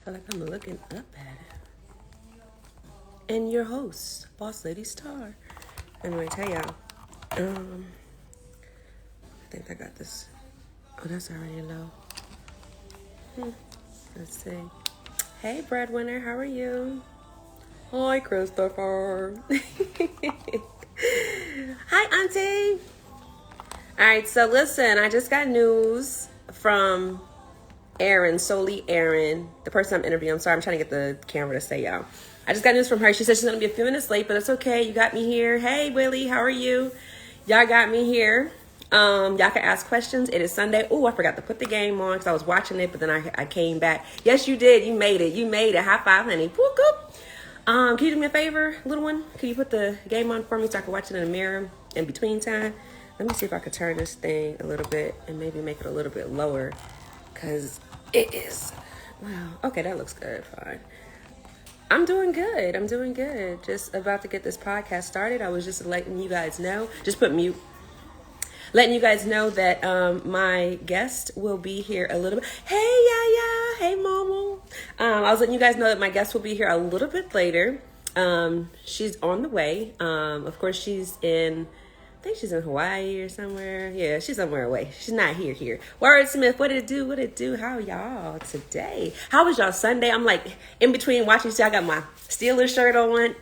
feel like I'm looking up at it. And your host, Boss Lady Star. Anyway, tell y'all. I think I got this. Oh, that's already low. Let's see. Hey, breadwinner, how are you? Hi, Christopher. Hi, Auntie. All right, so listen, I just got news from Erin, Soley Erin, the person I'm interviewing. I'm sorry, I'm trying to get the camera to say y'all. I just got news from her. She said she's going to be a few minutes late, but it's okay. You got me here. Hey, Willie, how are you? Y'all got me here. Y'all can ask questions. It is Sunday. Oh, I forgot to put the game on because I was watching it, but then I came back. Yes, you did. You made it. You made it. High five, honey. Whoop, whoop. Can you do me a favor, little one? Can you put the game on for me so I can watch it in the mirror in between time? Let me see if I could turn this thing a little bit and maybe make it a little bit lower because it is. Wow. Okay, that looks good. Fine. I'm doing good. I'm doing good. Just about to get this podcast started. I was just letting you guys know. Just put mute. Letting you guys know that my guest will be here a little bit. Hey, Yaya. Hey, Momo. I was letting you guys know that my guest will be here a little bit later. She's on the way. Of course, she's in, I think she's in Hawaii or somewhere. Yeah, she's somewhere away. She's not here. Wordsmith, what it do? What it do? How y'all today? How was y'all Sunday? I'm like in between watching. See, I got my Steelers shirt on,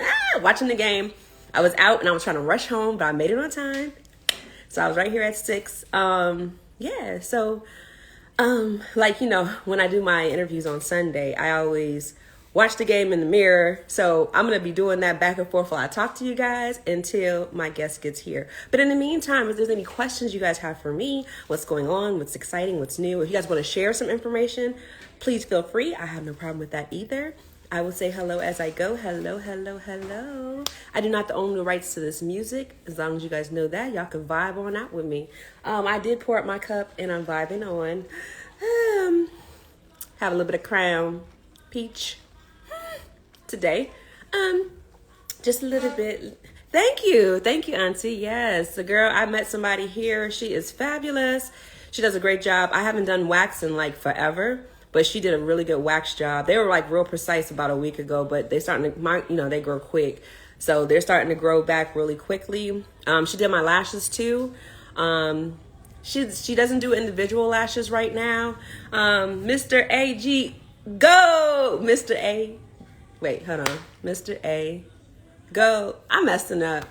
watching the game. I was out and I was trying to rush home, but I made it on time. So I was right here at 6. Yeah, so like, you know, when I do my interviews on Sunday, I always watch the game in the mirror. So I'm going to be doing that back and forth while I talk to you guys until my guest gets here. But in the meantime, if there's any questions you guys have for me, what's going on, what's exciting, what's new, if you guys want to share some information, please feel free. I have no problem with that either. I will say hello as I go. Hello, hello, hello. I do not own the rights to this music. As long as you guys know that, y'all can vibe on out with me. I did pour up my cup and I'm vibing on. Have a little bit of Crown Peach today. Just a little bit. Thank you, Auntie. Yes, the girl, I met somebody here. She is fabulous. She does a great job. I haven't done wax in like forever. But she did a really good wax job. They were like real precise about a week ago, but they starting to, they grow quick. So they're starting to grow back really quickly. She did my lashes too. She doesn't do individual lashes right now. Mr. A.G. Go! Mr. A. Wait, hold on. Mr. A. Go. I'm messing up.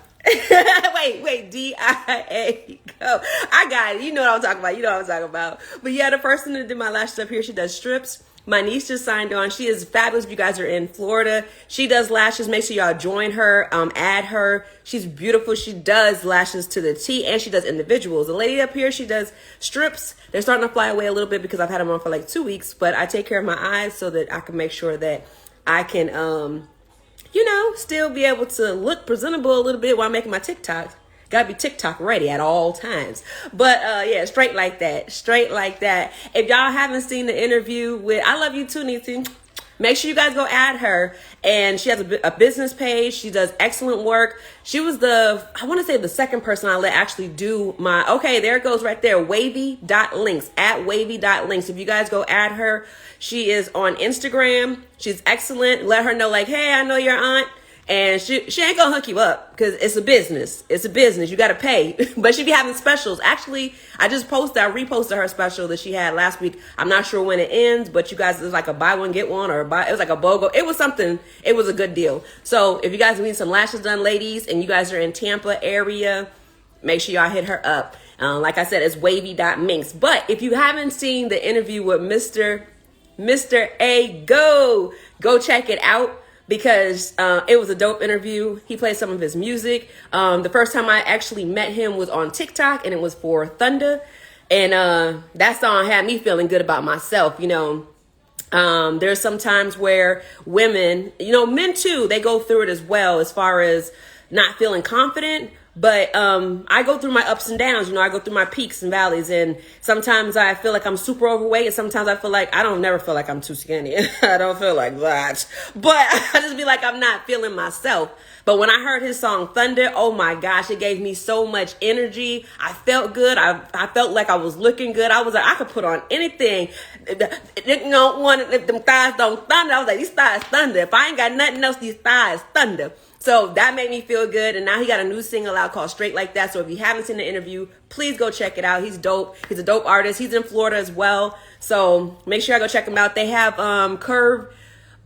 wait, D-I-A, go. I got it. You know what I'm talking about. But yeah, the person that did my lashes up here, she does strips. My niece just signed on. She is fabulous. If you guys are in Florida, she does lashes. Make sure y'all join her, add her. She's beautiful. She does lashes to the T, and she does individuals. The lady up here, she does strips. They're starting to fly away a little bit because I've had them on for like 2 weeks, but I take care of my eyes so that I can make sure that I can, still be able to look presentable a little bit while making my TikTok. Gotta be TikTok ready at all times. But yeah, straight like that. If y'all haven't seen the interview with, I love you too, Nisi. Make sure you guys go add her. And she has a business page. She does excellent work. She was the second person I let actually do my, okay, there it goes right there. Wavy.links, at wavy.links. If you guys go add her, she is on Instagram. She's excellent. Let her know like, hey, I know your aunt. And she ain't gonna hook you up because it's a business. You gotta pay. But she be having specials. Actually, I reposted her special that she had last week. I'm not sure when it ends, but you guys, it's like a buy one, get one, it was like a BOGO. It was something. It was a good deal. So if you guys need some lashes done, ladies, and you guys are in Tampa area, make sure y'all hit her up. Like I said, it's wavy.minks. But if you haven't seen the interview with Mr. A, go check it out. Because it was a dope interview. He played some of his music. The first time I actually met him was on TikTok, and it was for Thunder. And that song had me feeling good about myself. There's some times where women, men too, they go through it as well as far as not feeling confident. But I go through my ups and downs, I go through my peaks and valleys, and sometimes I feel like I'm super overweight, and sometimes I feel like I don't never feel like I'm too skinny. I don't feel like that. But I just be like, I'm not feeling myself. But when I heard his song Thunder, oh my gosh, it gave me so much energy. I felt good. I felt like I was looking good. I was like, I could put on anything. One of them thighs don't thunder. I was like, these thighs thunder. If I ain't got nothing else, these thighs thunder. So that made me feel good. And now he got a new single out called Straight Like That. So if you haven't seen the interview, please go check it out. He's dope. He's a dope artist. He's in Florida as well. So make sure I go check him out. They have Curve.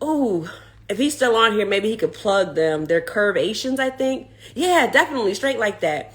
Ooh, if he's still on here, maybe he could plug them. They're Curvations, I think. Yeah, definitely. Straight Like That.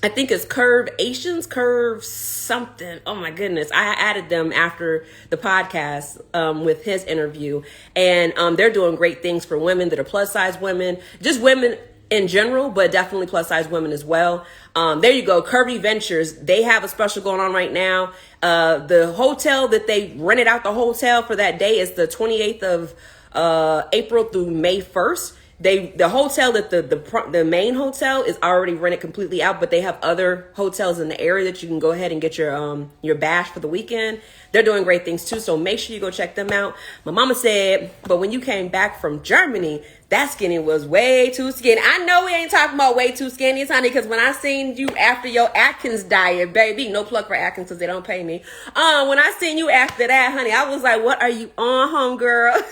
I think it's Curvations, Curve something. Oh my goodness. I added them after the podcast with his interview. And they're doing great things for women that are plus size women, just women in general, but definitely plus size women as well. There you go. Curvy Ventures. They have a special going on right now. The hotel that they rented out the hotel for that day is the 28th of April through May 1st. The hotel that the main hotel is already rented completely out, but they have other hotels in the area that you can go ahead and get your bash for the weekend. They're doing great things too, so make sure you go check them out. My mama said, but when you came back from Germany, that skinny was way too skinny. I know we ain't talking about way too skinny, honey, because when I seen you after your Atkins diet, baby, no plug for Atkins because they don't pay me. When I seen you after that, honey, I was like, what are you on, homegirl?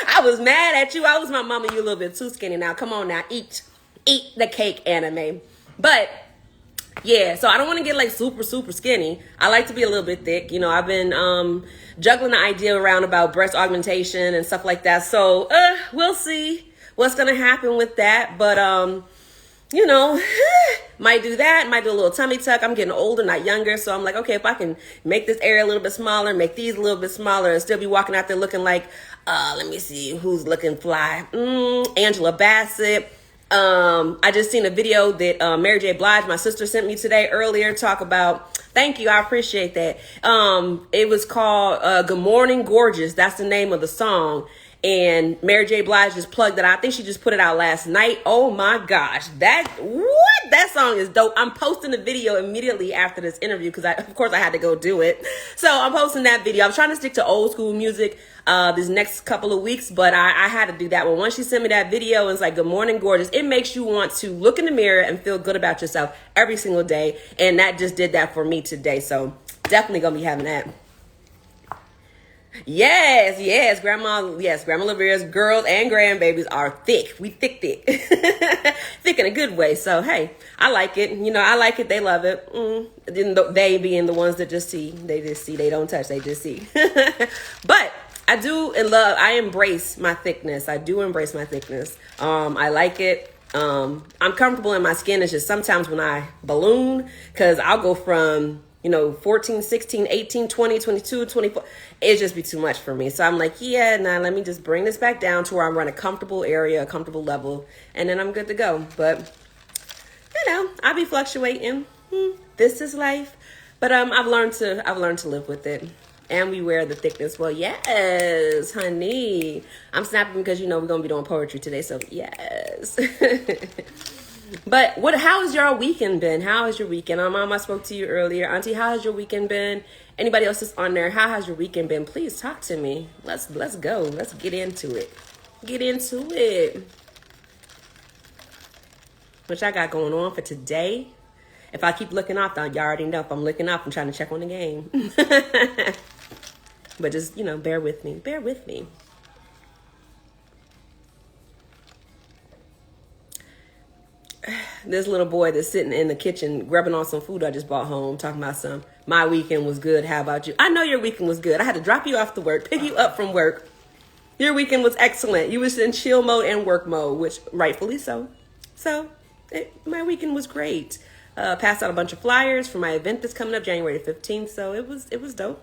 I was mad at you. I was my mama, you a little bit too skinny now. Come on now, eat the cake, anime. But yeah, so I don't want to get like super, super skinny. I like to be a little bit thick. I've been juggling the idea around about breast augmentation and stuff like that. So we'll see what's going to happen with that. But, might do that. Might do a little tummy tuck. I'm getting older, not younger. So I'm like, okay, if I can make this area a little bit smaller, make these a little bit smaller, and still be walking out there looking like, let me see who's looking fly. Angela Bassett. I just seen a video that Mary J. Blige, my sister, sent me today earlier, talk about. Thank you, I appreciate that. It was called Good Morning Gorgeous. That's the name of the song. And Mary J. Blige just plugged it out. I think she just put it out last night. Oh my gosh. That song is dope. I'm posting the video immediately after this interview because of course I had to go do it. So I'm posting that video. I'm trying to stick to old school music this next couple of weeks, but I had to do that one. Once she sent me that video, it's like, Good Morning Gorgeous. It makes you want to look in the mirror and feel good about yourself every single day. And that just did that for me today. So definitely gonna be having that. Yes, Grandma Lavera's girls and grandbabies are thick. We thick. Thick in a good way. So, hey, I like it. I like it. They love it. They being the ones that just see. They just see. They don't touch. They just see. But I embrace my thickness. I do embrace my thickness. I like it. I'm comfortable in my skin. It's just sometimes when I balloon, because I'll go from 14, 16, 18, 20, 22, 24. It just be too much for me. So I'm like, let me just bring this back down to where I'm in a comfortable area, a comfortable level, and then I'm good to go. But, I'll be fluctuating. This is life. But I've learned to live with it. And we wear the thickness. Well, yes, honey. I'm snapping because, we're going to be doing poetry today. So, yes. But how has your weekend been? How has your weekend? Mom, I spoke to you earlier. Auntie, how has your weekend been? Anybody else that's on there, how has your weekend been? Please talk to me. Let's go. Let's get into it. What I got going on for today? If I keep looking off, y'all already know. If I'm looking off, I'm trying to check on the game. But just, bear with me. This little boy that's sitting in the kitchen grubbing on some food I just bought home, talking about my weekend was good. How about you? I know your weekend was good. I had to drop you off to work, pick you up from work. Your weekend was excellent. You was in chill mode and work mode, which rightfully so. My weekend was great. Passed out a bunch of flyers for my event that's coming up January 15th. So it was dope.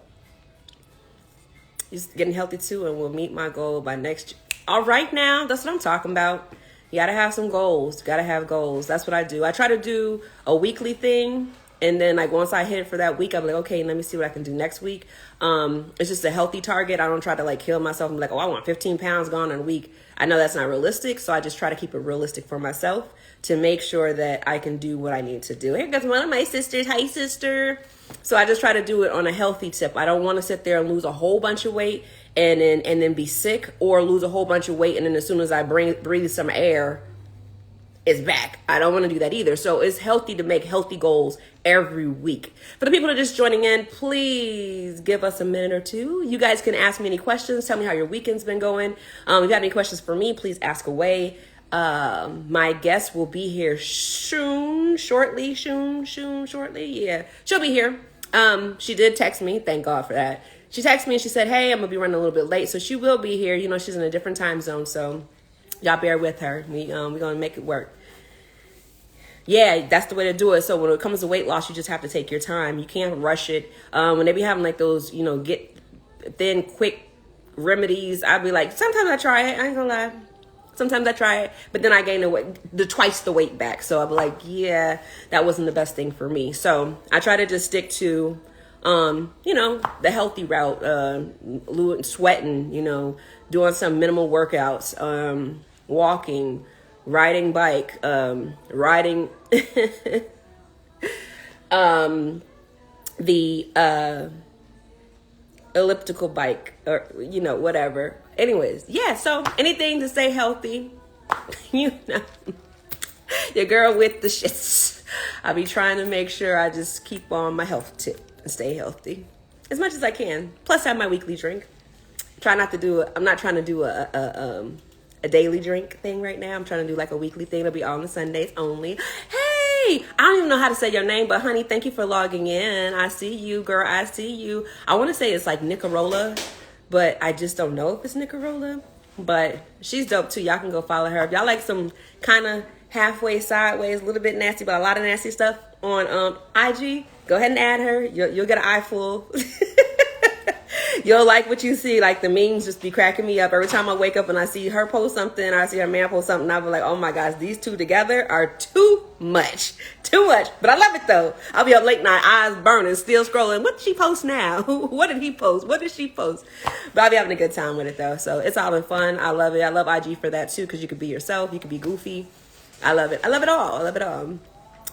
Just getting healthy too, and we'll meet my goal by next year. All right now, that's what I'm talking about. You gotta have some goals. Gotta have goals. That's what I do. I try to do a weekly thing And then like once I hit it for that week, I'm like, okay, let me see what I can do next week. It's just a healthy target. I don't try to like kill myself and be like, oh, I want 15 pounds gone in a week. I know that's not realistic. So I just try to keep it realistic for myself to make sure that I can do what I need to do. Here goes one of my sisters. Hi, sister. So I just try to do it on a healthy tip. I don't want to sit there and lose a whole bunch of weight and then be sick, or lose a whole bunch of weight and then as soon as I breathe some air, it's back. I don't want to do that either. So it's healthy to make healthy goals every week. For the people that are just joining in, please give us a minute or two. You guys can ask me any questions. Tell me how your weekend's been going. If you got any questions for me, please ask away. My guest will be here shortly. Yeah, she'll be here. She did text me. Thank God for that. She texted me and she said, hey, I'm going to be running a little bit late. So she will be here. You know, she's in a different time zone. So y'all bear with her. We're going to make it work. Yeah, that's the way to do it. So when it comes to weight loss, you just have to take your time. You can't rush it. When they be having like those, you know, get thin, quick remedies, I'd be like, sometimes I try it. I ain't gonna lie. Sometimes I try it, but then I gain twice the weight back. So I'm like, yeah, that wasn't the best thing for me. So I try to just stick to, you know, the healthy route, sweating, you know, doing some minimal workouts, walking, riding bike, riding the elliptical bike, or, you know, whatever. Anyways, yeah, so anything to stay healthy, you know, your girl with the shits. I'll be trying to make sure I just keep on my health tip and stay healthy as much as I can. Plus, I have my weekly drink. I'm not trying to do a daily drink thing right now. I'm trying to do like a weekly thing. It'll be on the Sundays only. Hey, I don't even know how to say your name, but honey, thank you for logging in. I see you, girl. I see you. I want to say it's like Nicarola, but I just don't know if it's Nicarola. But she's dope too. Y'all can go follow her. If y'all like some kind of halfway, sideways, a little bit nasty, but a lot of nasty stuff on IG, go ahead and add her. You'll get an eye full. You'll like what you see. Like the memes just be cracking me up. Every time I wake up and I see her post something, or I see her man post something, I'll be like, oh my gosh, these two together are too much. Too much. But I love it though. I'll be up late night, eyes burning, still scrolling. What did she post now? What did he post? What did she post? But I'll be having a good time with it though. So it's all been fun. I love it. I love IG for that too, because you can be yourself. You can be goofy. I love it. I love it all. I love it all.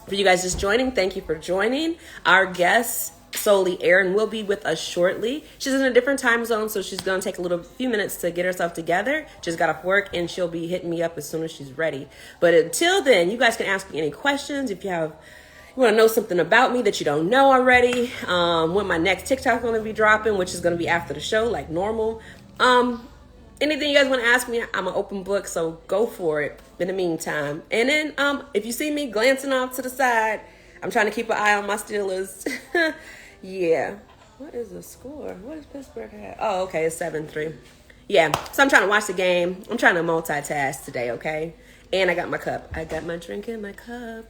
For you guys just joining, thank you for joining. Our guest, Soley Erin, will be with us shortly. She's in a different time zone, so she's going to take a few minutes to get herself together. Just got off work, and she'll be hitting me up as soon as she's ready. But until then, you guys can ask me any questions. If you want to know something about me that you don't know already, when my next TikTok is going to be dropping, which is going to be after the show, like normal. Anything you guys want to ask me, I'm an open book, so go for it in the meantime. And then if you see me glancing off to the side, I'm trying to keep an eye on my Steelers. Yeah. What is the score? What does Pittsburgh have? Oh, okay. It's 7-3. Yeah. So I'm trying to watch the game. I'm trying to multitask today, okay? And I got my cup. I got my drink in my cup.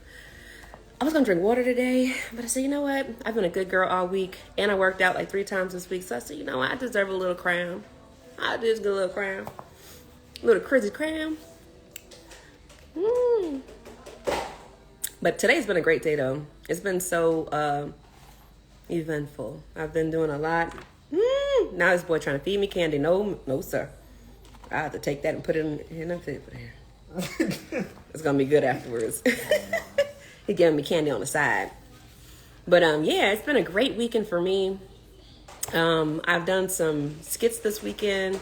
I was going to drink water today, but I said, you know what? I've been a good girl all week, and I worked out like 3 times this week. So I said, you know what? I deserve a little crown. I just get a little crown. A little crazy crown. But today's been a great day, though. It's been so eventful. I've been doing a lot. Now this boy trying to feed me candy. No, sir. I have to take that and put it in the paper here. It's going to be good afterwards. He's giving me candy on the side. But yeah, it's been a great weekend for me. I've done some skits this weekend.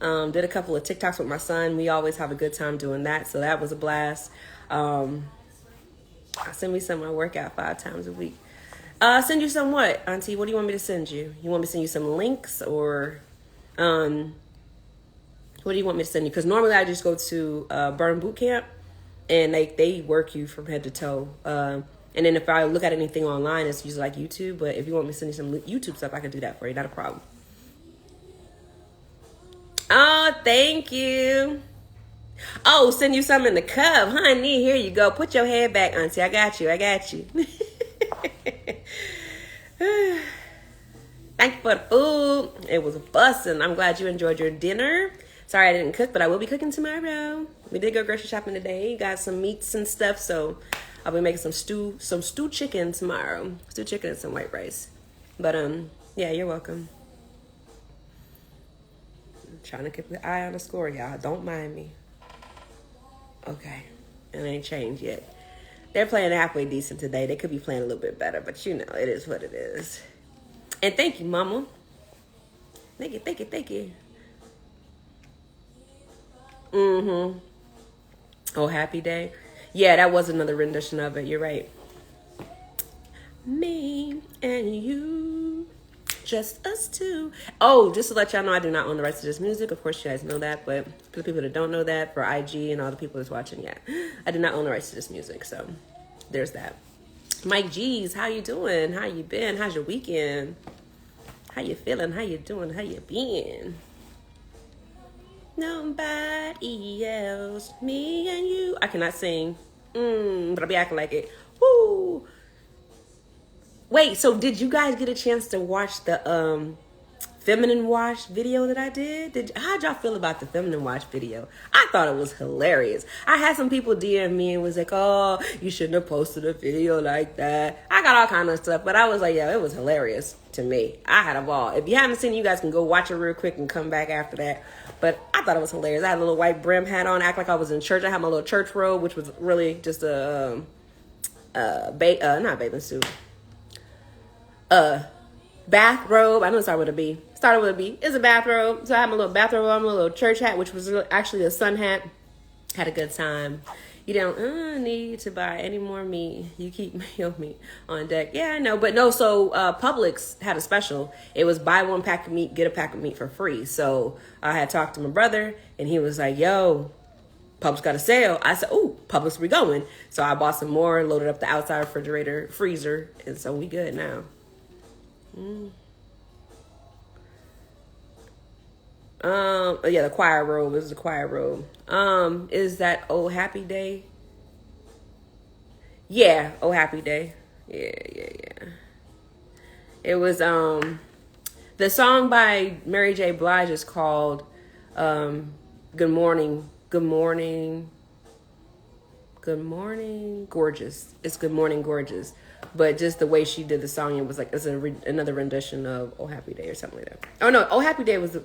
Did a couple of TikToks with my son. We always have a good time doing that, so that was a blast. I'll send me some. I work out 5 times a week. Send you some what, Auntie? What do you want me to send you? You want me to send you some links, or what do you want me to send you? Because normally I just go to Burn Boot Camp, and they work you from head to toe. And then if I look at anything online, it's usually like YouTube. But if you want me to send you some YouTube stuff, I can do that for you. Not a problem. Oh, thank you. Oh, send you some in the cup. Honey, here you go. Put your head back, Auntie. I got you. Thank you for the food. It was bussin'. I'm glad you enjoyed your dinner. Sorry I didn't cook, but I will be cooking tomorrow. We did go grocery shopping today. Got some meats and stuff, so I'll be making some stew chicken tomorrow. Stew chicken and some white rice. But yeah, you're welcome. I'm trying to keep an eye on the score, y'all. Don't mind me. Okay. It ain't changed yet. They're playing halfway decent today. They could be playing a little bit better, but you know, it is what it is. And thank you, Mama. Thank you. Mm-hmm. Oh, Happy Day. Yeah, that was another rendition of it. You're right. Me and you, just us two. Oh, just to let y'all know, I do not own the rights to this music. Of course, you guys know that, but for the people that don't know that, for IG and all the people that's watching, yeah, I do not own the rights to this music. So there's that. Mike G's, how you doing? How you been? How's your weekend? How you feeling? How you doing? How you been? Nobody else, me and you. I cannot sing, but I'll be acting like it. Woo! Wait, so did you guys get a chance to watch the feminine wash video that I did? How'd y'all feel about the feminine wash video? I thought it was hilarious. I had some people DM me and was like, oh, you shouldn't have posted a video like that. I got all kind of stuff, but I was like, yeah, it was hilarious to me. I had a ball. If you haven't seen it, you guys can go watch it real quick and come back after that. But I thought it was hilarious. I had a little white brim hat on, act like I was in church. I had my little church robe, which was really just a not bathing suit. Bathrobe. I know it started with a B. It's a bathrobe. So I had my little bathrobe on, my little church hat, which was actually a sun hat. Had a good time. You don't need to buy any more meat. You keep your meat on deck. Yeah, I know. But no, so Publix had a special. It was buy one pack of meat, get a pack of meat for free. So I had talked to my brother, and he was like, yo, Publix got a sale. I said, oh, Publix, we going. So I bought some more, loaded up the outside refrigerator, freezer, and so we good now. Yeah, the choir robe. It was the choir robe. Is that Oh Happy Day? Yeah, Oh Happy Day. Yeah. It was the song by Mary J. Blige is called Good Morning, Gorgeous. It's Good Morning, Gorgeous. But just the way she did the song, it was like it's another rendition of Oh Happy Day or something like that. Oh no, Oh Happy Day was you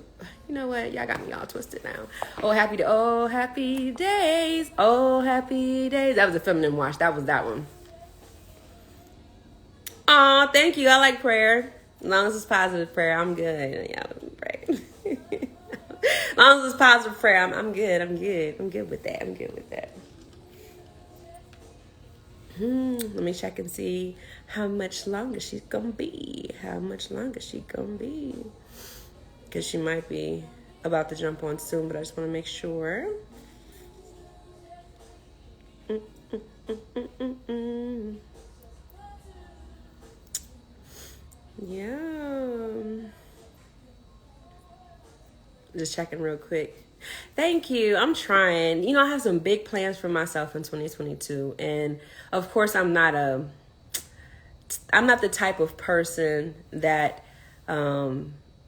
know what? Y'all got me all twisted now. Oh Happy Day, oh happy days, oh happy days. That was a feminine wash. That was that one. Aw, thank you. I like prayer. As long as it's positive prayer, I'm good. Y'all let me pray. As long as it's positive prayer, I'm good. I'm good with that. Let me check and see how much longer she's gonna be. Because she might be about to jump on soon, but I just want to make sure. Yeah. Just checking real quick. Thank you. I'm trying. You know, I have some big plans for myself in 2022. And of course, I'm not the type of person that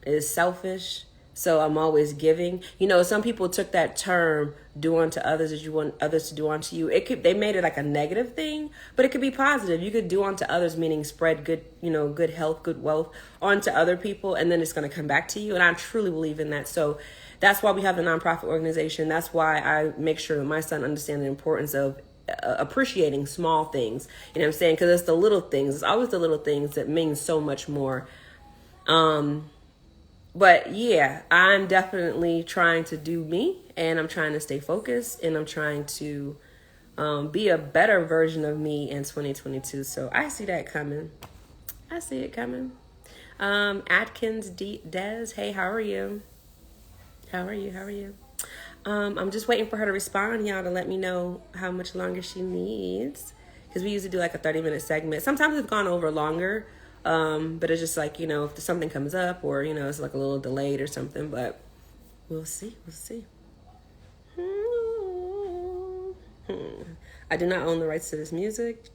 is selfish. So I'm always giving. You know, some people took that term, do unto others as you want others to do unto you. They made it like a negative thing, but it could be positive. You could do unto others, meaning spread good, good health, good wealth onto other people, and then it's going to come back to you. And I truly believe in that. So that's why we have the nonprofit organization. That's why I make sure that my son understands the importance of appreciating small things. You know what I'm saying? Because it's the little things. It's always the little things that mean so much more. But yeah, I'm definitely trying to do me, and I'm trying to stay focused, and I'm trying to be a better version of me in 2022. So I see that coming. I see it coming. Atkins Des, hey, how are you? How are you? I'm just waiting for her to respond, y'all, to let me know how much longer she needs. Because we usually do like a 30-minute segment. Sometimes it's gone over longer. But it's just like, if something comes up or, it's like a little delayed or something, but we'll see. I do not own the rights to this music.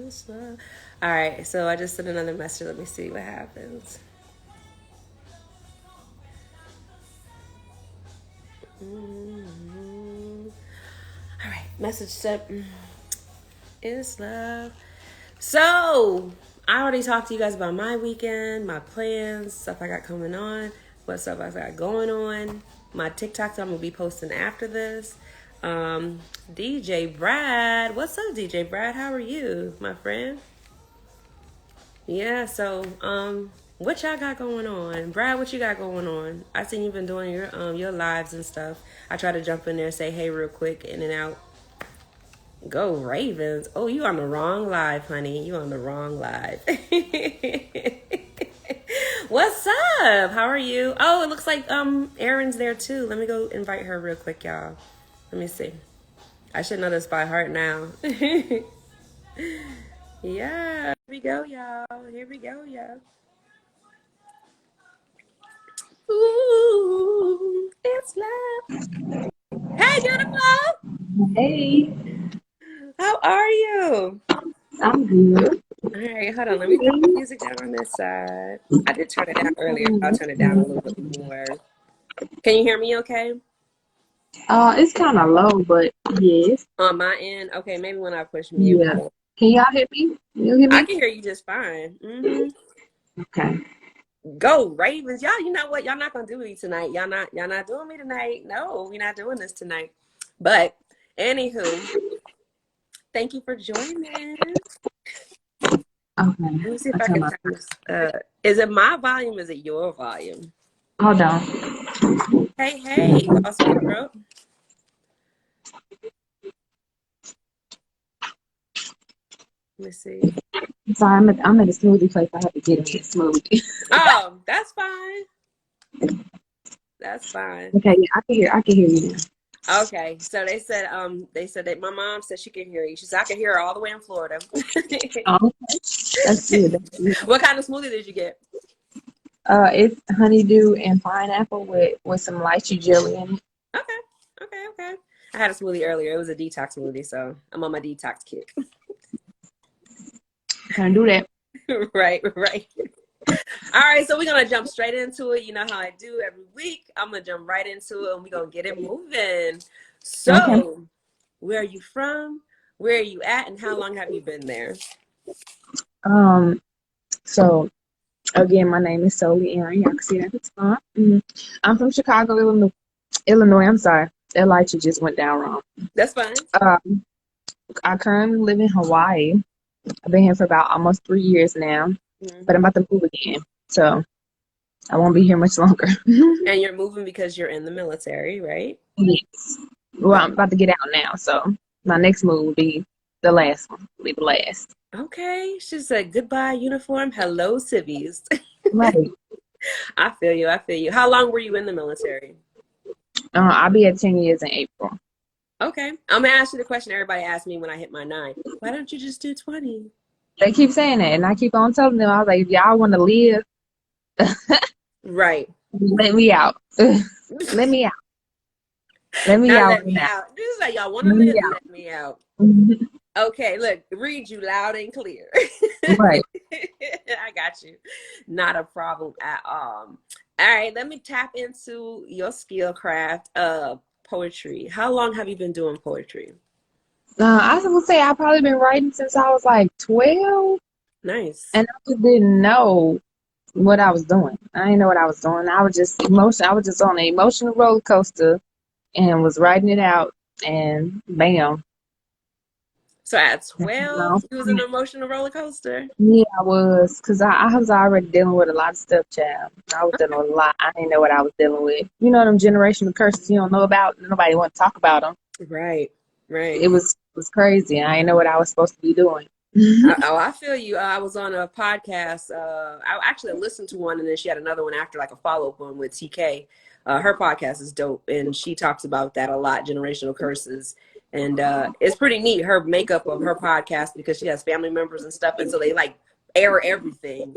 It's love. All right, so I just sent another message. Let me see what happens. All right, message sent. It's love. So I already talked to you guys about my weekend, my plans, stuff I got coming on, what stuff I got going on. My TikToks I'm gonna be posting after this. DJ Brad, what's up, DJ Brad? How are you, my friend? Yeah, so what y'all got going on? Brad, what you got going on? I seen you've been doing your lives and stuff. I try to jump in there, say hey real quick, in and out. Go Ravens. Oh, you on the wrong live, honey. You on the wrong live. What's up? How are you? Oh, it looks like Erin's there too. Let me go invite her real quick, y'all. Let me see. I should know this by heart now. Yeah. Here we go, y'all. Here we go, y'all. Ooh, it's love. Hey, beautiful. Hey, How are you? I'm good. All right, hold on. Let me put the music down on this side. I did turn it down earlier. I'll turn it down a little bit more. Can you hear me okay? It's kind of low, but yes. On my end? Okay, maybe when I push mute. Yeah. Can y'all hear me? You hear I me? can hear you just fine. Okay. Go Ravens. Y'all, you know what? Y'all not gonna do me tonight. Y'all not doing me tonight. No, we're not doing this tonight. But anywho, thank you for joining. Okay. Let me see if I can turn this. Is it my volume? Is it your volume? Hold on. Hey, boss girl. Let me see. Sorry, I'm at a smoothie place. I have to get me a smoothie. Oh, that's fine. That's fine. Okay, yeah, I can hear you now. Okay, so they said that my mom said she can hear you. She said I can hear her all the way in Florida. Oh, okay. That's good. That's good. What kind of smoothie did you get? It's honeydew and pineapple with some lychee jelly in it. Okay. I had a smoothie earlier. It was a detox smoothie, so I'm on my detox kick. Can't do that. Right. All right, so we're gonna jump straight into it. You know how I do every week. I'm gonna jump right into it and we're gonna get it moving. So, Okay. Where are you from? Where are you at? And how long have you been there? So again, my name is Soley Erin. Y'all can see that at the top. I'm from Chicago, Illinois. I'm sorry, that light you just went down wrong. That's fine. I currently live in Hawaii. I've been here for about almost 3 years now, but I'm about to move again, so I won't be here much longer. And you're moving because you're in the military, right? Yes. Well, I'm about to get out now, so my next move will be the last one. Will be the last. Okay. She said goodbye, uniform. Hello, civvies. Right. I feel you. How long were you in the military? I'll be at 10 years in April. Okay. I'm going to ask you the question everybody asked me when I hit my 9. Why don't you just do 20? They keep saying that, and I keep on telling them, I was like, if y'all want to live, Right. let me out. Let me out. Let me Not out. let me now. out. This is like y'all want to Let me live, out. let me out. Mhm. Okay, look, read you loud and clear. Right. I got you. Not a problem at all. All right, let me tap into your skill craft of poetry. How long have you been doing poetry? I would say I've probably been writing since I was like 12, Nice. and I just didn't know what I was doing. I didn't know what I was doing. I was just I was just on an emotional roller coaster and was writing it out, and bam. So at No. 12, it was an emotional roller coaster. Yeah, I was, because I was already dealing with a lot of stuff, child. I was dealing with a lot. I didn't know what I was dealing with. You know them generational curses you don't know about? Nobody want to talk about them. Right. It was crazy. I didn't know what I was supposed to be doing. I feel you. I was on a podcast. I actually listened to one, and then she had another one after, like a follow-up one with TK. Her podcast is dope, and she talks about that a lot, generational curses. And it's pretty neat, her makeup of her podcast, because she has family members and stuff, and so they like air everything.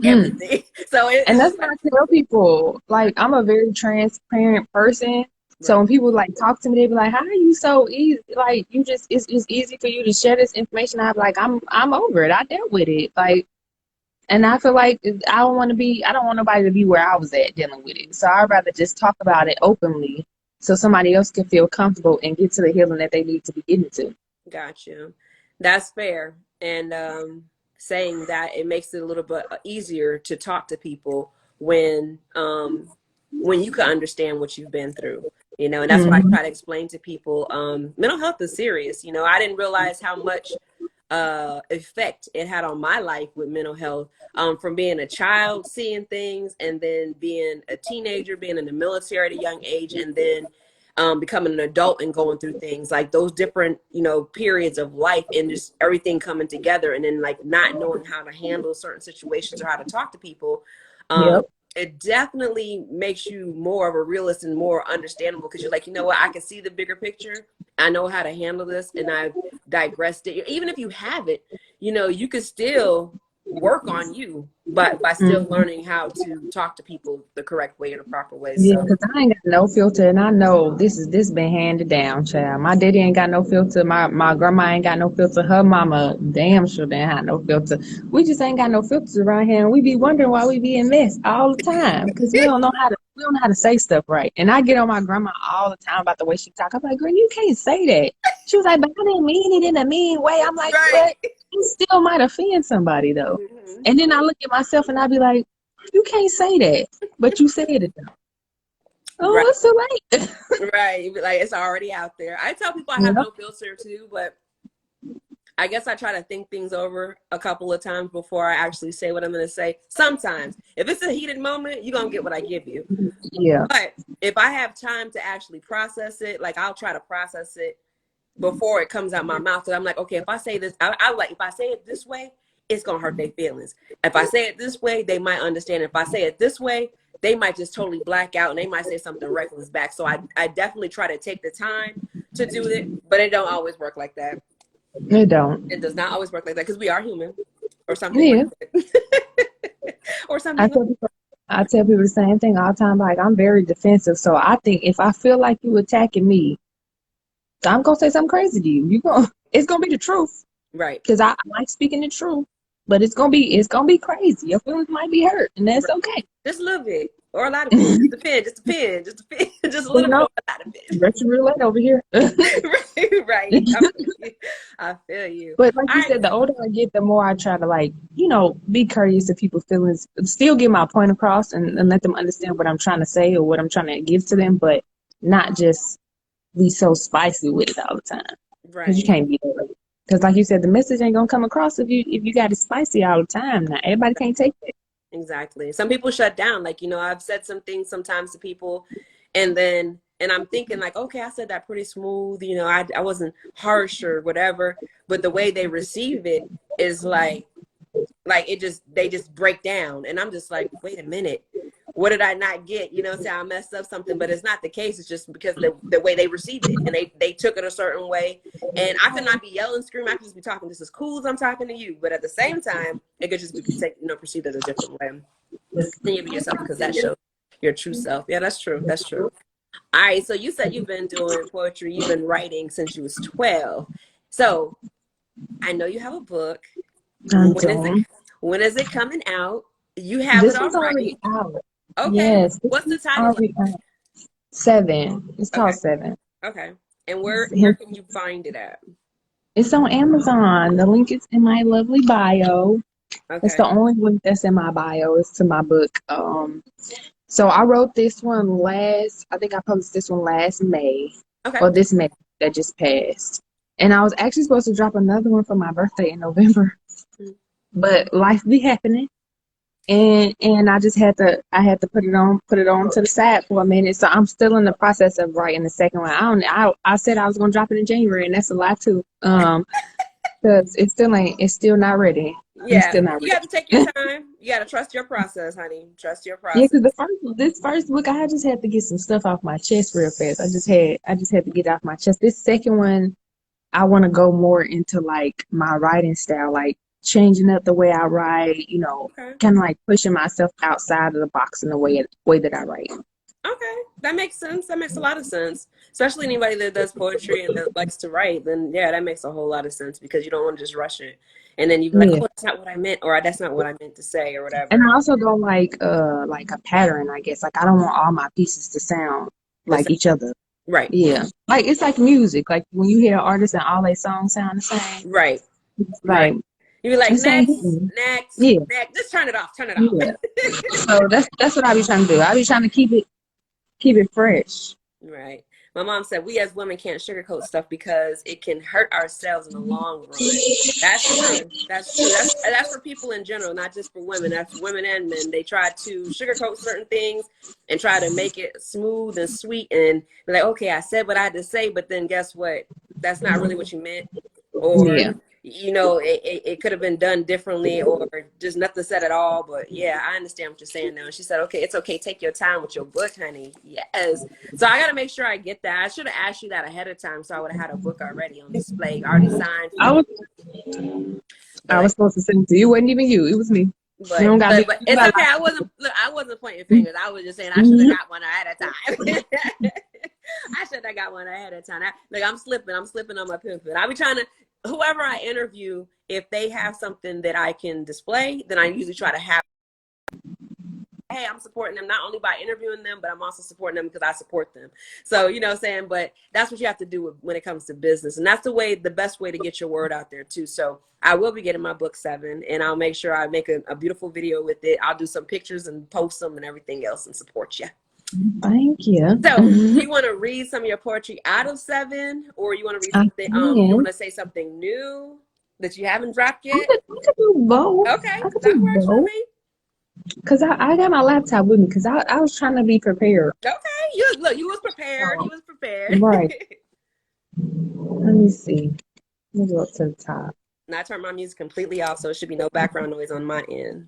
So And it's that's just what like, I tell people. Like, I'm a very transparent person. So Right. when people like talk to me, they be like, "How are you so easy? Like you just it's easy for you to share this information." I'm like, I'm over it. I dealt with it. Like, and I feel like I don't want nobody to be where I was at dealing with it. So I'd rather just talk about it openly, so somebody else can feel comfortable and get to the healing that they need to be getting to. Got you. That's fair. And saying that it makes it a little bit easier to talk to people when you can understand what you've been through. And that's what I Hmm. try to explain to people. Mental health is serious. I didn't realize how much effect it had on my life with mental health, from being a child, seeing things, and then being a teenager, being in the military at a young age, and then becoming an adult and going through things like those different, periods of life, and just everything coming together, and then like not knowing how to handle certain situations or how to talk to people. Um, Yep. it definitely makes you more of a realist and more understandable, because you're like, you know what, I can see the bigger picture. I know how to handle this, and I've digressed it. Even if you have it, you can still work on you, but by still Mhm. learning how to talk to people the correct way or the proper way. Yeah, So, because I ain't got no filter, and I know this been handed down, child. My daddy ain't got no filter. My grandma ain't got no filter. Her mama damn sure didn't have no filter. We just ain't got no filters around here, and we be wondering why we be in mess all the time because we don't know how to say stuff right. And I get on my grandma all the time about the way she talk. I'm like, girl, you can't say that. She was like, but I didn't mean it in a mean way. I'm like, right. but you still might offend somebody though. Hmm. And then I look at myself and I be like, you can't say that, but you said it. Right. Oh, it's too late. Right. Like, it's already out there. I tell people I have Yep. no filter too, but I guess I try to think things over a couple of times before I actually say what I'm going to say. Sometimes, if it's a heated moment, you're going to get what I give you. Yeah. But if I have time to actually process it, like, I'll try to process it before it comes out my mouth. So I'm like, okay, if I say this, I like, if I say it this way, it's going to hurt their feelings. If I say it this way, they might understand. If I say it this way, they might just totally black out and they might say something reckless back. So I definitely try to take the time to do it, but it don't always work like that. It don't. It does not always work like that, because we are human, or some people Yeah. or some I people. tell people I tell people the same thing all the time. Like I'm very defensive, so I think if I feel like you attacking me, I'm gonna say something crazy to you. It's gonna be the truth Right. because I like speaking the truth, but it's gonna be crazy. Your feelings might be hurt, and that's Right. okay. Just a little bit, or a lot of it. Just a pin, just a pin, just a pin, just a You little bit, know, or a lot of it. Russian roulette over here. Right, right. I feel you. I feel you. But like All you right. said, the older I get, the more I try to be courteous to people's feelings, still get my point across and let them understand what I'm trying to say or what I'm trying to give to them, but not just be so spicy with it all the time. Because you Right. can't be that way. Because like you said, the message ain't gonna come across if you got it spicy all the time. Now everybody can't take that. Exactly. Some people shut down. Like, I've said some things sometimes to people, and I'm thinking like, okay, I said that pretty smooth. I wasn't harsh or whatever, but the way they receive it is like they just break down, and I'm just like, wait a minute, what did I not get? Say I messed up something, but it's not the case. It's just because the way they received it, and they took it a certain way. And I could not be yelling, screaming. I could just be talking just as cool as I'm talking to you, but at the same time, it could just be perceived as a different way. Just continue to be yourself, because that shows your true self. Yeah, that's true. That's true. All right, so you said you've been doing poetry, you've been writing since you was 12. So I know you have a book. I When is it don't. when is it coming out? You have it This one's already already. out. Okay. Yes, this What's the one's title of already out. Seven. It's it? Okay. called Seven. Okay. And where can you find it at? It's on Amazon. The link is in my lovely bio. It's the Okay. only link that's in my bio is to my book. So I wrote this one I think I published this one last May, Okay. or this May that just passed. And I was actually supposed to drop another one for my birthday in November, but life be happening. And I had to put it on to the side for a minute. So I'm still in the process of writing the second one. I said I was gonna drop it in January, and that's a lie too. Because it's still not ready. It's Yeah. still not You got to take your ready. time. You got to trust your process, honey. Trust your Yeah, process. because this first book, I just had to get some stuff off my chest real fast. I just had to get it off my chest. This second one, I want to go more into like my writing style, like changing up the way I write. Okay. Kind of like pushing myself outside of the box in the way that I write. Okay. that makes sense. That makes a lot of sense. Especially anybody that does poetry and that likes to write, then yeah, that makes a whole lot of sense because you don't want to just rush it. And then you'd be like, Yeah. oh, that's not what I meant, or that's not what I meant to say, or And whatever. I also don't like a pattern, I guess. Like I don't want all my pieces to sound That's like each other. right. Yeah. Like it's like music. Like when you hear an artist and all their songs sound the same, Right. it's Right. like You'd be like, this ain't next, hitting. next, Yeah. next. Just turn it off. Turn it off. Yeah. So that's what I be trying to do. I be trying to keep it fresh. Right. My mom said we as women can't sugarcoat stuff because it can hurt ourselves in the long run. That's true. That's true. That's for people in general, not just for women. That's women and men. They try to sugarcoat certain things and try to make it smooth and sweet and be like, okay, I said what I had to say, but then guess what? That's not really what you meant. Or Yeah. it could have been done differently or just nothing said at all. But yeah, I understand what you're saying now. And she said, okay, it's okay. Take your time with your book, honey. Yes. So I got to make sure I get that. I should have asked you that ahead of time. So I would have had a book already on display, already signed for I you. was I But was supposed to send it to you. It wasn't even you. It was me. You But don't got but me. but You it's got okay. like, I wasn't pointing fingers. I was just saying I should have got one ahead of time. I should have got one ahead of time. I'm slipping on my pen. I be trying to whoever I interview, if they have something that I can display, then I usually try to have. Hey, I'm supporting them not only by interviewing them, but I'm also supporting them because I support them. So, you know what I'm saying? But that's what you have to do when it comes to business. And that's the best way to get your word out there too. So I will be getting my book 7 and I'll make sure I make a beautiful video with it. I'll do some pictures and post them and everything else and support you. thank you. So do you want to read some of your poetry out of 7 or you want to read I something, you want can. to say something new that you haven't dropped yet? I could do both. Okay, I could that do works for both. me. Cause I got my laptop with me because I was trying to be prepared. Okay, you was prepared. You was prepared. Right. Let me see. Let me go up to the top. And I turned my music completely off, so it should be no background noise on my end.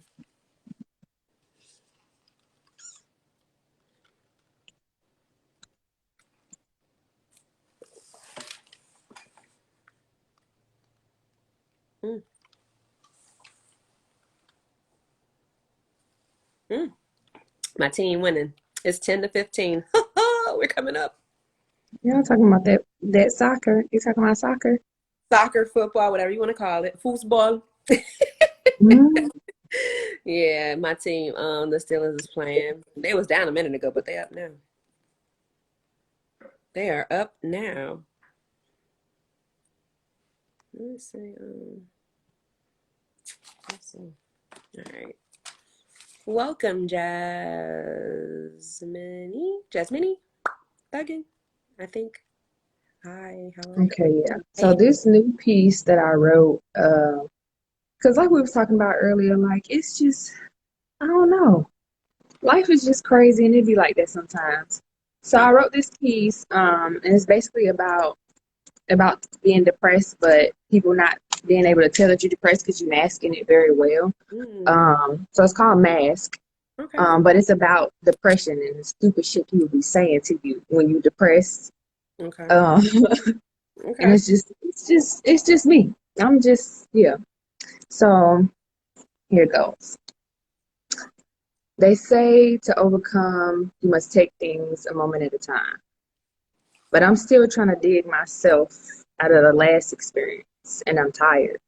Mm. Mm. My team winning. It's 10-15. We're coming up. Y'all talking about that soccer? You talking about soccer? Soccer, football, whatever you want to call it. Foosball. Mm. Yeah, my team, the Steelers is playing. They was down a minute ago, but they up now. They are up now. Let's see. Let's see. All right. Welcome, Jasmine Duggan, I think. Hi, how are you? Okay, yeah. So Hey. this new piece that I wrote, because like we was talking about earlier, like it's just I don't know. Life is just crazy and it'd be like that sometimes. So I wrote this piece, and it's basically about being depressed, but people not being able to tell that you're depressed because you're masking it very well. Mm, So it's called Mask. okay. But it's about depression and the stupid shit people be saying to you when you're depressed. Okay. Um, and Okay. it's just me. I'm just yeah. So here goes. They say to overcome, you must take things a moment at a time. But I'm still trying to dig myself out of the last experience, and I'm tired.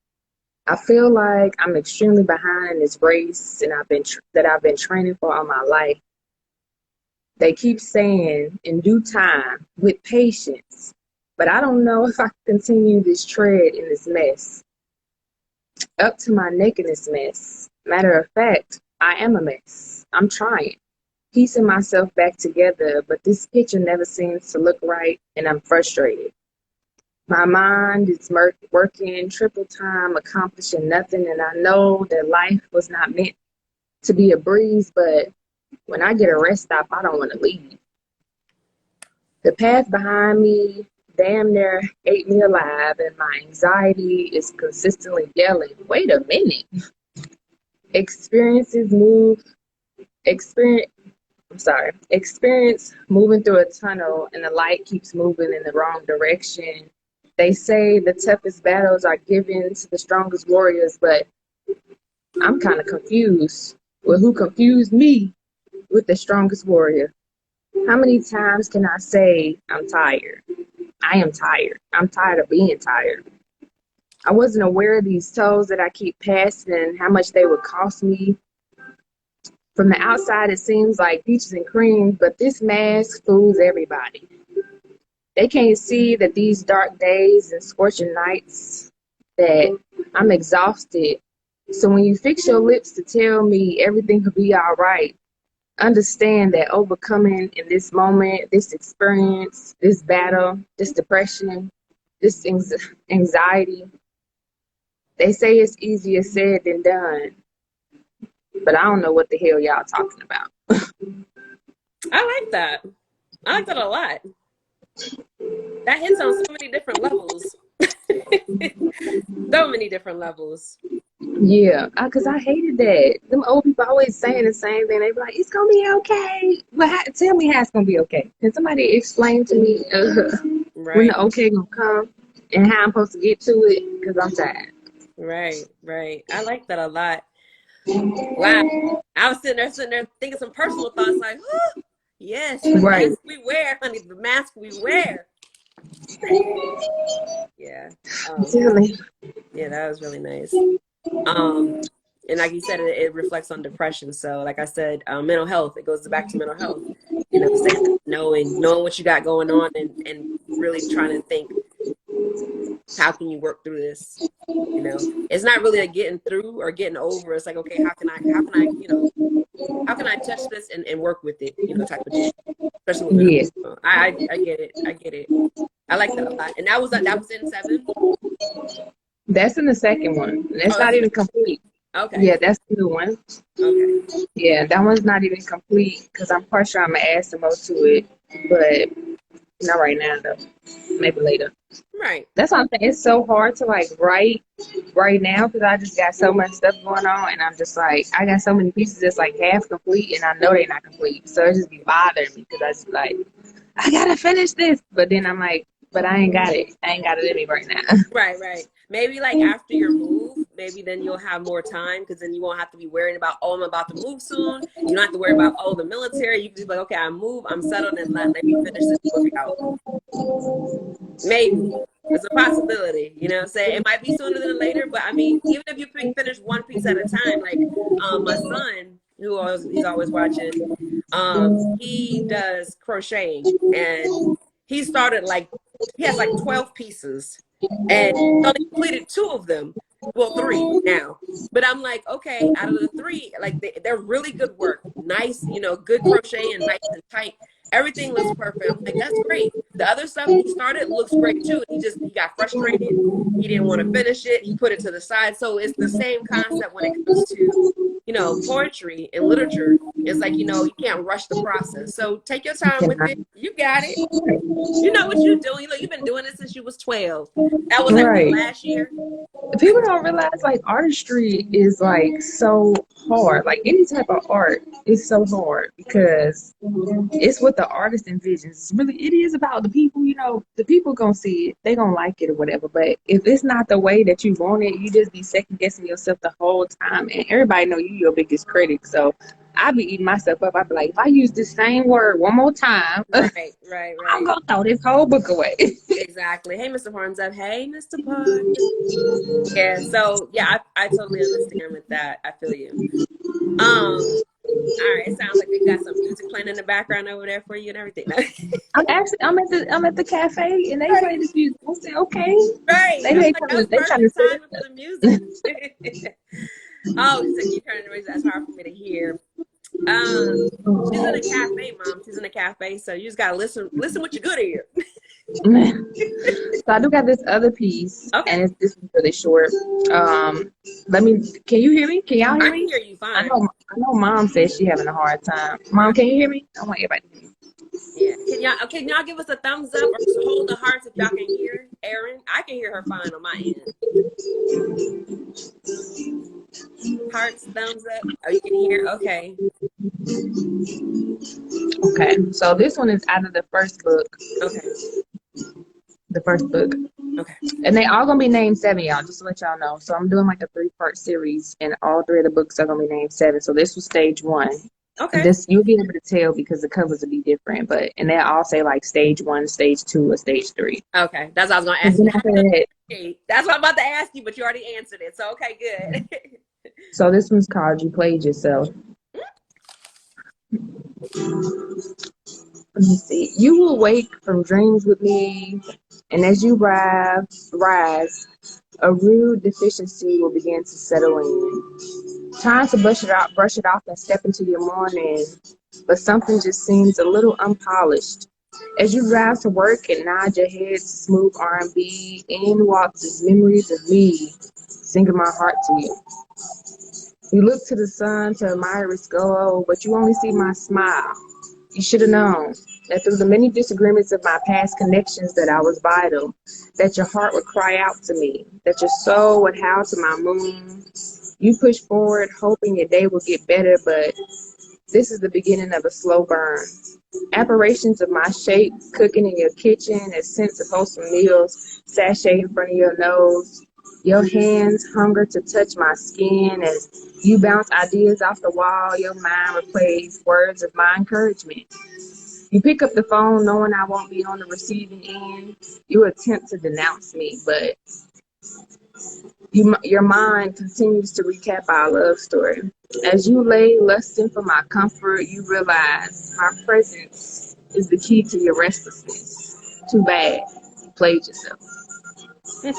I feel like I'm extremely behind in this race, and I've been training for all my life. They keep saying in due time, with patience, but I don't know if I can continue this tread in this mess. Up to my neck in this mess. Matter of fact, I am a mess. I'm trying, piecing myself back together, but this picture never seems to look right, and I'm frustrated. My mind is working triple time, accomplishing nothing, and I know that life was not meant to be a breeze, but when I get a rest stop, I don't want to leave. The path behind me damn near ate me alive, and my anxiety is consistently yelling, wait a minute. Experiences move, experience, experience moving through a tunnel, and the light keeps moving in the wrong direction. They say the toughest battles are given to the strongest warriors, but I'm kind of confused. Well, who confused me with the strongest warrior? How many times can I say I'm tired? I am tired. I'm tired of being tired. I wasn't aware of these tolls that I keep passing and how much they would cost me. From the outside, it seems like peaches and cream, but this mask fools everybody. They can't see that these dark days and scorching nights, that I'm exhausted. So when you fix your lips to tell me everything will be all right, understand that overcoming in this moment, this experience, this battle, this depression, this anxiety, they say it's easier said than done, but I don't know what the hell y'all talking about. I like that. I like that a lot. That hits on so many different levels. So many different levels. Yeah, because I hated that. Them old people always saying the same thing. They be like, it's going to be okay. But tell me how it's going to be okay. Can somebody explain to me when the okay going to come and how I'm supposed to get to it? Because I'm tired. Right. I like that a lot. Wow. I was sitting there thinking some personal thoughts like, oh, yes, the mask we wear, honey, the mask we wear. Yeah. Yeah, that was really nice. And like you said, it reflects on depression. So like I said, mental health, it goes back to mental health. You know, knowing what you got going on and really trying to think, how can you work through this? You know, it's not really a getting through or getting over. It's like, okay, how can I touch this and work with it, type of thing. Especially with yes. I get it. I like that a lot. And that was in 7? That's in the second one. That's not even complete. Okay. Yeah, that's the new one. Okay. Yeah, that one's not even complete because I'm quite sure I'm going to add some more to it. But not right now, though. Maybe later. Right. That's what I'm saying. It's so hard to write right now because I just got so much stuff going on, and I'm just like, I got so many pieces that's half complete, and I know they're not complete. So it just be bothering me because I just I gotta finish this, but then I'm like, but I ain't got it. I ain't got it in me right now. Right. Maybe after your move, maybe then you'll have more time because then you won't have to be worrying about, I'm about to move soon. You don't have to worry about, the military. You can just be like, okay, I move, I'm settled, and let me finish this book out. Maybe. It's a possibility, say it might be sooner than later, but I mean, even if you finish one piece at a time, like my son, he's always watching, he does crocheting, and he started he has 12 pieces, and he only completed 2 of them. Well, 3 now. But I'm like, okay, out of the 3, they're really good work. Nice, good crochet and nice and tight. Everything looks perfect. I'm like, that's great. The other stuff he started looks great too. He got frustrated. He didn't want to finish it. He put it to the side. So it's the same concept when it comes to, poetry and literature. It's you can't rush the process. So take your time with it. You got it. You know what you're doing. You've been doing it since you was 12. That was right. Last year. People don't realize artistry is so hard. Any type of art is so hard because it's what the artist envisions. It is about the people. The people gonna see it, they gonna like it or whatever. But if it's not the way that you want it, you just be second guessing yourself the whole time. And everybody know you your biggest critic. So I be eating myself up. I be like, if I use the same word one more time, right. I'm gonna throw this whole book away. Exactly. Hey, Mr. Horns up. Hey, Mr. Park. Yeah. So yeah, I totally understand with that. I feel you. All right. It sounds like they got some music playing in the background over there for you and everything. I'm at the cafe and they play this music. I said, okay. Right. They trying to time for the music. Oh, she said, you turning the radio. That's hard for me to hear. She's in a cafe, Mom. She's in a cafe, so you just gotta listen with your good ear. So I do got this other piece, okay. And this is really short. Can you hear me? Can y'all hear me? I can hear you fine. I know Mom says she's having a hard time. Mom, can you hear me? I want everybody to hear me. Yeah. Can y'all give us a thumbs up or just hold the hearts if y'all can hear Erin? I can hear her fine on my end. Hearts, thumbs up. Oh, you can hear? Okay. Okay. So this one is out of the first book. Okay. The first book. Okay. And they all gonna be named 7, y'all, just to let y'all know. So I'm doing a 3-part series, and all 3 of the books are gonna be named 7. So this was stage 1. Okay. This you'll be able to tell because the covers will be different, but and they'll all say like stage 1, stage 2, or stage 3. Okay. That's what I was gonna And ask then you. How after does that, it, that's what I'm about to ask you, but you already answered it. So okay, good. so this one's called You Played Yourself. Let me see. You will wake from dreams with me, and as you rise, a rude deficiency will begin to settle in. Trying to brush it off and step into your morning, but something just seems a little unpolished. As you drive to work and nod your head to smooth R&B, in walks these memories of me, singing my heart to you. You look to the sun to admire its glow, but you only see my smile. You should have known that through the many disagreements of my past connections that I was vital, that your heart would cry out to me, that your soul would howl to my moon. You push forward, hoping your day will get better, but this is the beginning of a slow burn. Apparitions of my shape cooking in your kitchen, a sense of wholesome meals sachet in front of your nose. Your hands hunger to touch my skin as you bounce ideas off the wall. Your mind replays words of my encouragement. You pick up the phone knowing I won't be on the receiving end. You attempt to denounce me, but your mind continues to recap our love story. As you lay lusting for my comfort, you realize my presence is the key to your restlessness. Too bad you played yourself. I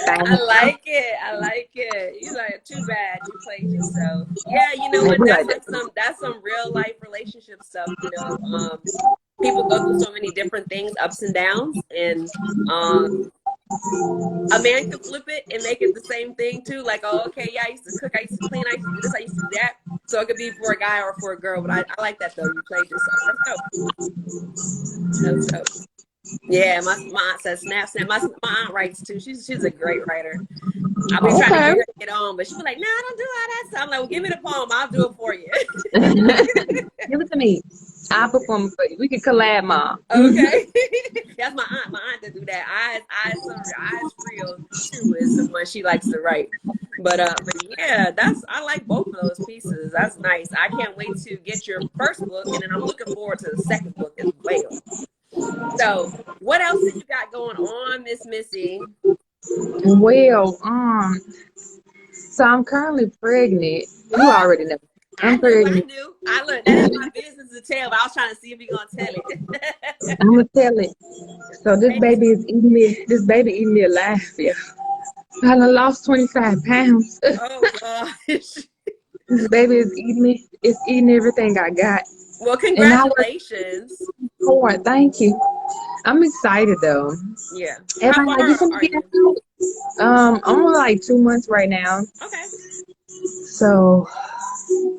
Thank like it. I like it. You like too bad you played yourself. Yeah, you know you. what? We That's like like that's some real life relationship stuff. You know, people go through so many different things, ups and downs, and a man could flip it and make it the same thing too. Like, oh, okay, yeah, I used to cook, I used to clean, I used to do this, I used to do that. So it could be for a guy or for a girl. But I like that though. You played yourself. That's dope. That's dope. Yeah, my aunt says snap snap. My aunt writes too. She's a great writer. I'll be trying to Okay. get her to get on, but she be like, "Nah, I don't do all that." So I'm like, "Well, give me the poem. I'll do it for you." Give it to me. I'll perform for you. We can collab, Mom. Okay, that's my aunt. My aunt to do that. Eyes real too is the one she likes to write. But yeah, I like both of those pieces. That's nice. I can't wait to get your first book, and then I'm looking forward to the second book as well. So, what else do you got going on, Miss Missy? Well, so I'm currently pregnant. You Oh, already know. I I'm knew, I pregnant. knew. I look, that is my business to tell, but I was trying to see if you're gonna tell it. I'm gonna tell it. So this baby eating me alive, yeah. I done lost 25 pounds. Oh gosh. This baby is eating me. It's eating everything I got. Well, And I work congratulations. hard. Thank you. I'm excited though. Yeah. How Everybody like, you far finna are get you? out? I'm on like 2 months right now. Okay. So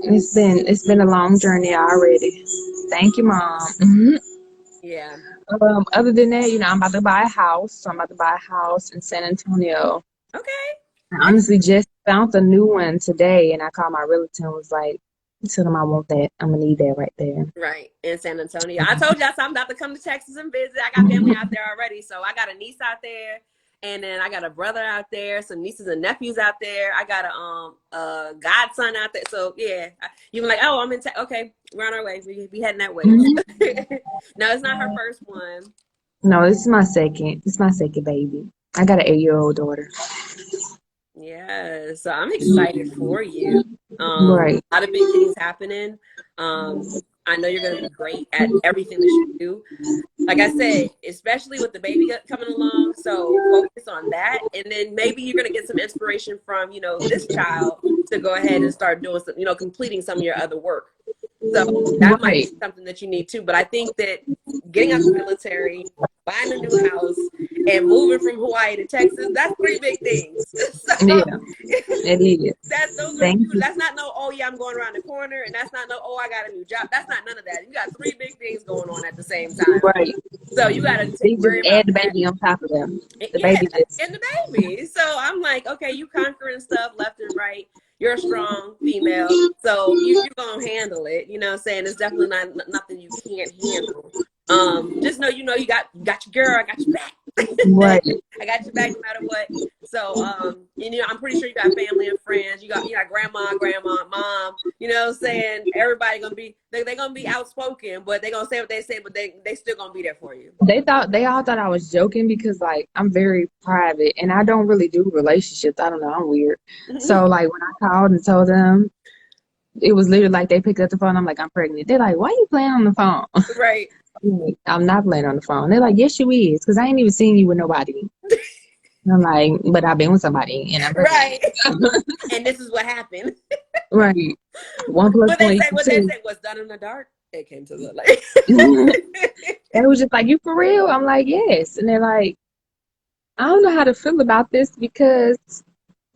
it's been a long journey already. Thank you, Mom. Hmm. Yeah. Other than that, I'm about to buy a house. So I'm about to buy a house in San Antonio. Okay. I honestly just found a new one today, and I called my realtor and was like, tell them I want that. I'm gonna need that right there. Right. In San Antonio. I told y'all so I'm about to come to Texas and visit. I got family out there already. So I got a niece out there. And then I got a brother out there, some nieces and nephews out there. I got a godson out there. So yeah, you were like, oh, I'm in. Okay, we're on our way. We heading that way. Mhm. No, it's not her first one. No, this is my second. This is my second baby. I got an 8-year-old daughter. Yeah, so I'm excited for you. Right. A lot of big things happening. I know you're going to be great at everything that you do. Like I said, especially with the baby coming along. So focus on that. And then maybe you're going to get some inspiration from, this child to go ahead and start doing some, completing some of your other work. So that might be Right. something that you need too. But I think that getting out the military, buying a new house, and moving from Hawaii to Texas, that's 3 big things. So Yeah, it is. those are Thank huge. you. That's not no, oh yeah, I'm going around the corner, and that's not no, oh, I got a new job. That's not none of that. You got 3 big things going on at the same time. Right. So you got to They just worry add about the that. baby on top of them. The Yeah, baby just. and the baby. So I'm like, okay, you conquering stuff left and right. You're a strong female, so you're gonna handle it. You know what I'm saying? It's definitely not nothing you can't handle. Just know you got your girl, I got your back. Right. I got your back no matter what. So, I'm pretty sure you got family and friends. You got grandma, mom. You know what I'm saying? Everybody gonna be they're gonna be outspoken, but they're gonna say what they say, but they still gonna be there for you. They all thought I was joking because like I'm very private and I don't really do relationships. I don't know, I'm weird. So like when I called and told them, it was literally like they picked up the phone. I'm like, I'm pregnant. They're like, why are you playing on the phone? Right. I'm not playing on the phone. They're like, yes, you is, because I ain't even seen you with nobody. I'm like, but I've been with somebody, and I'm right. And this is what happened. Right. 1 plus what 1 they equals say 2. was done in the dark. It came to the light. They was just like, you for real? I'm like, yes. And they're like, I don't know how to feel about this because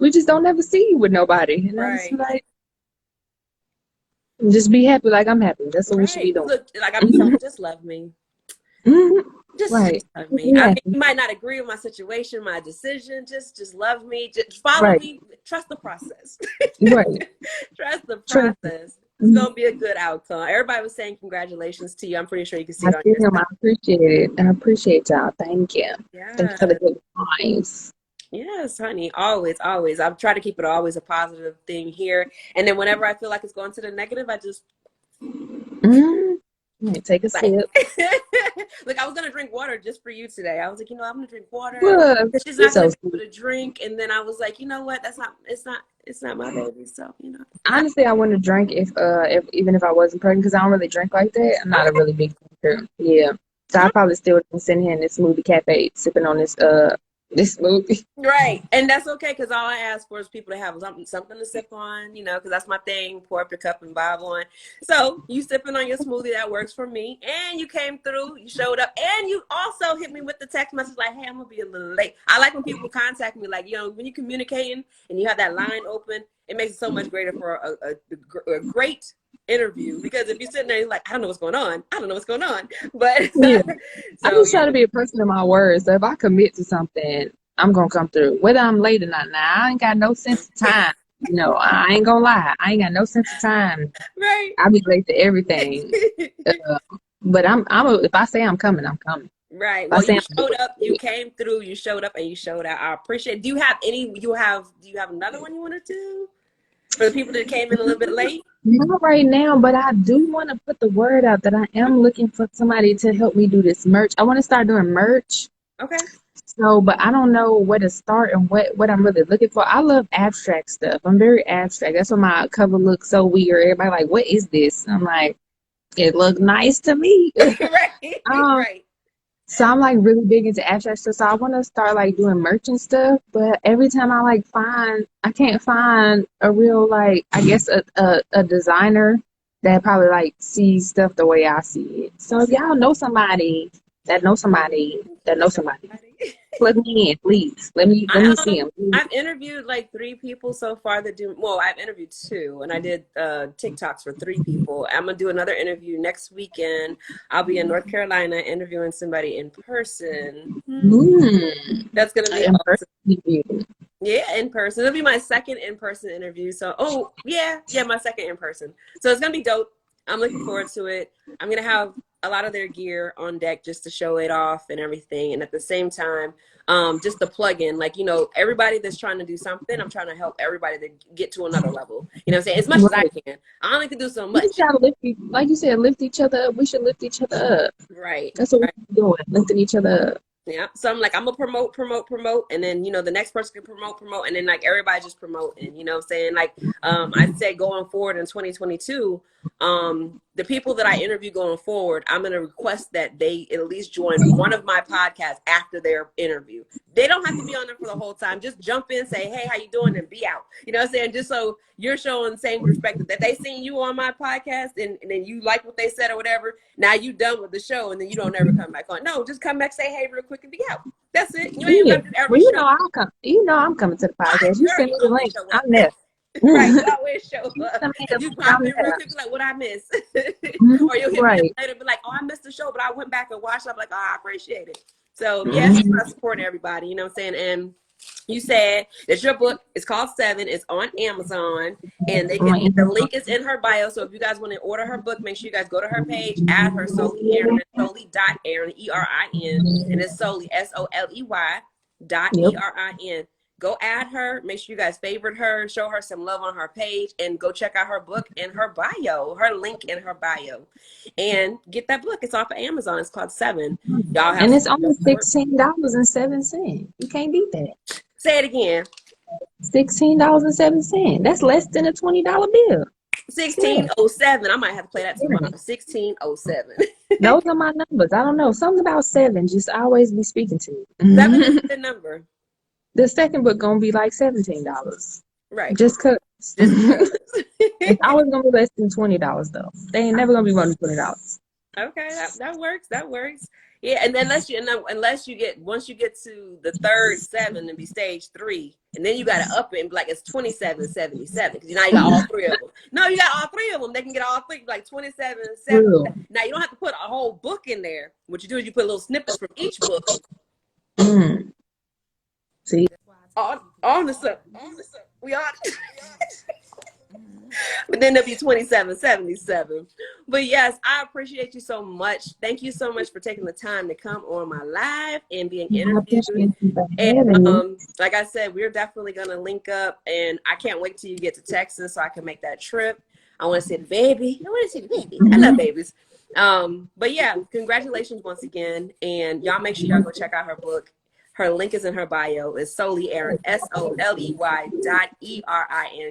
we just don't ever see you with nobody. And I'm just like, just be happy like I'm happy. That's what we should be doing. Look, like I'm telling you, just love me. Just love me. I mean, you might not agree with my situation, my decision. Just love me. Just follow me. Trust the process. Right. Trust the process. It's gonna be a good outcome. Everybody was saying congratulations to you. I'm pretty sure you can see it on your side. I appreciate it. I appreciate y'all. Thank you. Yeah. Thank you for the good times. Yes, honey. Always, always. I've tried to keep it always a positive thing here. And then whenever I feel like it's going to the negative, I just take a sip. Look, I was gonna drink water just for you today. I was like, I'm gonna drink water. Well, she's not gonna be able to drink. And then I was like, you know what? It's not my baby. So Honestly, I wouldn't drink if even if I wasn't pregnant because I don't really drink like that. I'm not a really big drinker. Yeah. So I probably still would be sitting here in this smoothie cafe sipping on this smoothie. Right. And that's okay because all I ask for is people to have something to sip on, because that's my thing. Pour up your cup and vibe on. So you sipping on your smoothie, that works for me. And you came through, you showed up, and you also hit me with the text message like, hey, I'm gonna be a little late. I like when people contact me like, when you're communicating and you have that line open, it makes it so much greater for a great interview, because if you're sitting there, you're like, I don't know what's going on. But yeah. I just try to be a person of my words. So if I commit to something, I'm gonna come through, whether I'm late or not. Now I ain't got no sense of time. I ain't gonna lie. I ain't got no sense of time. Right. I'll be late to everything. But if I say I'm coming, I'm coming. Right. Well, you showed up, you came through, you showed up, and you showed out. I appreciate it. Do you have another one you want to do for the people that came in a little bit late? Not right now, but I do want to put the word out that I am looking for somebody to help me do this merch. I want to start doing merch. Okay. So, but I don't know where to start and what I'm really looking for. I love abstract stuff. I'm very abstract. That's why my cover looks so weird. Everybody like, what is this? I'm like, it looked nice to me. Right. Right. So I'm like really big into abstract stuff. So I want to start like doing merch and stuff. But every time I can't find a real I guess a designer that probably sees stuff the way I see it. So if y'all know somebody that knows somebody, plug me in, please. Let me see them. I've interviewed 3 people so far that do. Well, I've interviewed 2, and I did TikToks for 3 people. I'm gonna do another interview next weekend. I'll be in North Carolina interviewing somebody in person. That's gonna be awesome. Yeah, in person. It'll be my second in-person interview. So, my second in person. So it's gonna be dope. I'm looking forward to it. I'm gonna have a lot of their gear on deck just to show it off and everything. And at the same time, just the plug-in, everybody that's trying to do something, I'm trying to help everybody to get to another level. You know what I'm saying? As much as I can. I only can do so much. Like you said, lift each other up. We should lift each other up. Right. That's what we're doing, lifting each other up. Yeah. So I'm like, I'm gonna promote. And then, the next person can promote. And then everybody just promoting, you know what I'm saying? I said going forward in 2022, the people that I interview going forward, I'm going to request that they at least join one of my podcasts after their interview. They don't have to be on there for the whole time. Just jump in, say, hey, how you doing? And be out. You know what I'm saying? Just so you're showing the same respect that they seen you on my podcast and then you like what they said or whatever. Now you done with the show and then you don't ever come back on. No, just come back, say hey real quick and be out. That's it. You ain't even got to do every show. I'll come. I'm coming to the podcast. You send me the link. I'm there. Right, you always show up. You pop in real quick, what I miss? Or you'll hit me later and be like, oh, I missed the show, but I went back and watched. I'm like, oh, I appreciate it. So yes, I'm supporting everybody, you know what I'm saying? And You said that your book is called Seven. It's on Amazon, and On the link is in her bio. So if you guys want to order her book, make sure you guys go to her page, add her Soley Erin, Soley.Erin, Erin, and it's Soley SOLEY Yep. .ERIN. Go add her. Make sure you guys favorite her. Show her some love on her page, and go check out her book in her bio. Her link in her bio, and get that book. It's off of Amazon. It's called Seven. Y'all have And it's only $16.07. You can't beat that. say it again. $16.07. That's less than a $20 bill. 1607. I might have to play that tomorrow. 1607. Those are my numbers. I don't know. Something about seven just always be speaking to me. 7 is the number. The second book gonna be like $17. Right. Just cause. Just It's always gonna be less than $20 though. They ain't never gonna be more than $20. Okay, that works. That works. Yeah, and then unless you get once you get to the third 7 and be stage 3, and then you gotta up it and be like it's 27.77 because now you got all 3 of them. No, you got all 3 of them. They can get all 3 like 27.77. Now you don't have to put a whole book in there. What you do is you put little snippets from each book. See, on the sub. We on. But then there'll be 27.77. But yes, I appreciate you so much. Thank you so much for taking the time to come on my live and being interviewed. And like I said, we're definitely gonna link up, and I can't wait till you get to Texas so I can make that trip. I want to see the baby. I love babies. But yeah, congratulations once again, and y'all make sure y'all go check out her book. Her link is in her bio. It's Soley Erin, SOLEY.ERIN.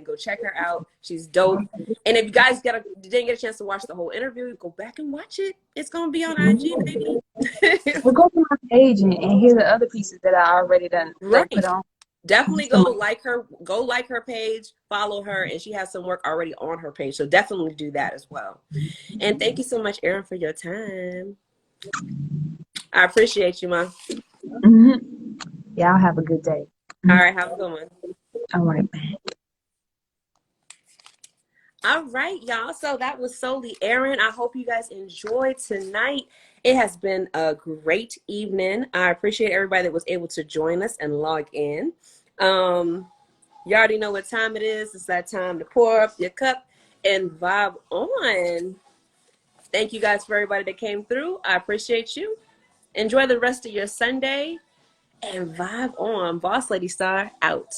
Go check her out. She's dope. And if you guys didn't get a chance to watch the whole interview, go back and watch it. It's gonna be on IG, baby. Well, go to my page and hear the other pieces that I already done put on. Definitely go like her page, follow her, and she has some work already on her page. So definitely do that as well. And thank you so much, Erin, for your time. I appreciate you, Ma. Y'all have a good day. All right, have a good one. All right. All right, y'all. So that was Soley Erin. I hope you guys enjoyed tonight. It has been a great evening. I appreciate everybody that was able to join us and log in. You already know what time it is. It's that time to pour up your cup and vibe on. Thank you guys for everybody that came through. I appreciate you. Enjoy the rest of your Sunday and vibe on. Boss Lady Star out.